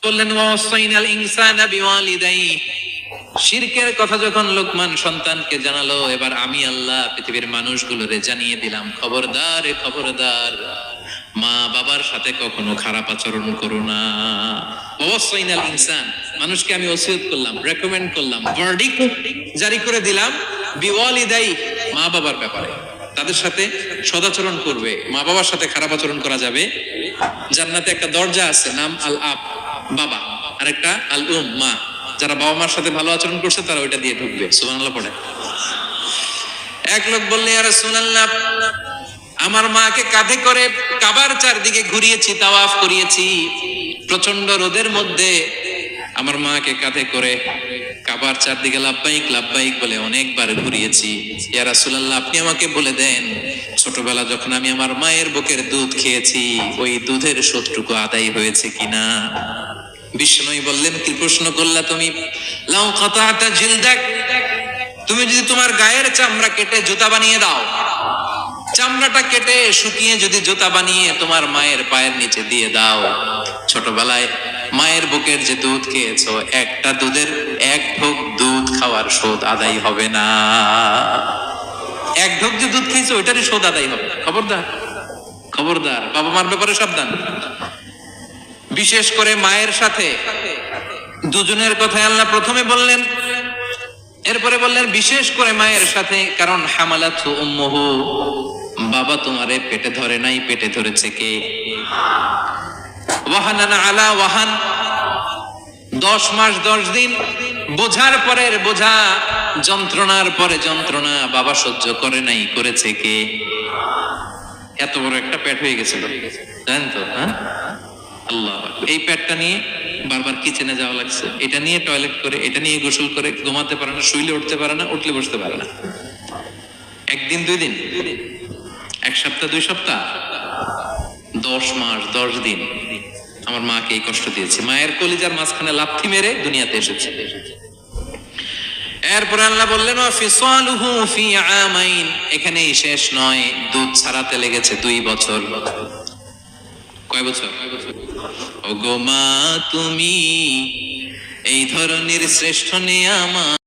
বললেন ওয়াসাইনাল ইনসানা বিওয়ালিদাইহি, শিরকের কথা যখন লোকমান সন্তানকে জানালো, এবার আমি আল্লাহ পৃথিবীর মানুষগুলোরে জানিয়ে দিলাম, খবরদার খবরদার, মা বাবার সাথে কখনো খারাপ আচরণ করো না। ওয়াসাইনাল ইনসান, মানুষকে আমি ওসিয়ত করলাম, রেকমেন্ড করলাম, ভার্ডিক্ট জারি করে দিলাম বিওয়ালিদাইহি, মা বাবার ব্যাপারে তাদের সাথে সদাচরণ করবে। মা বাবার সাথে খারাপ আচরণ করা যাবে। জান্নাতে একটা দরজা আছে, নাম আল আব, বাবা, আর একটা আল উম, মা। যারা বাবা মার সাথে ভালো আচরণ করছে তারা ওইটা দিয়ে ঢুকবে। সুবহানাল্লাহ পড়ে। এক লোক বললেন, ইয়া রাসূলুল্লাহ, আমার মাকে কাঁধে করে কাবার চারদিকে ঘুরিয়েছি, তাওয়াফ করিয়েছি, প্রচন্ড রোদের মধ্যে আমার মাকে কাঁধে করে কাবার চারদিকে লাব্বাইক লাব্বাইক বলে অনেকবার ঘুরিয়েছি। ইয়া রাসূলুল্লাহ, আপনি আমাকে বলে দেন, ছোটবেলা যখন আমি আমার মায়ের বুকের দুধ খেয়েছি, ওই দুধের শোধটুকু আদায় হয়েছে কিনা? বিষ্ণুই বললেন, কি প্রশ্ন করলা তুমি? লাউ কাতাতা জিলদাক, তুমি যদি তোমার গায়ের চামড়া কেটে জুতা বানিয়ে দাও, চামড়াটা কেটে শুকিয়ে যদি জুতা বানিয়ে তোমার মায়ের পায়ের নিচে দিয়ে দাও, ছোটবেলায় মায়ের বুকের যে দুধ খেয়েছো, একটা দুধের এক ঢোক দুধ খাওয়ার শোধ আদায় হবে না। এক ঢোক যে দুধ খেয়েছো ওইটারই শোধ আদায় হবে। খবরদার খবরদার, বাবা মার ব্যাপারে সাবধান। বিশেষ করে মায়ের সাথে দুজনের কথাই আল্লাহ প্রথমে বললেন, এরপরে বললেন বিশেষ করে মায়ের সাথে, কারণ হামালাতহু উম্মুহু, বাবা তোমারে পেটে ধরে নাই, পেটে ধরেছে কে? ওয়াহানান আলা ওয়াহান, 10 মাস 10 দিন বোঝার পরের বোঝা, যন্ত্রণার পরে যন্ত্রণা বাবা সহ্য করে নাই, করেছে কে? এত বড় একটা পেট হয়ে গেছিল, জানেন তো? হ্যাঁ, আল্লাহ। এই পেটটা নিয়ে বারবার কিচেনে যাওয়া লাগছে, এটা নিয়ে টয়লেট করে, এটা নিয়ে গোসল করে, ঘুমাতে পারে না, শুইলে উঠতে পারে না, উঠলে বসতে পারে না। একদিন 2 দিন, 1 সপ্তাহ 2 সপ্তাহ, 10 মাস 10 দিন আমার মাকে এই কষ্ট দিয়েছে। মায়ের কলিজার মাঝখানে লাথি মেরে দুনিয়াতে এসেছে। এরপর আল্লাহ বললেন, ফিসালুহু ফি আমাইন, এখানেই শেষ নয়, দুধ ছাড়াতে লেগেছে 2 বছর। কয় বছর? ওগো মা, তুমি এই ধরনের শ্রেষ্ঠ নিয়ামত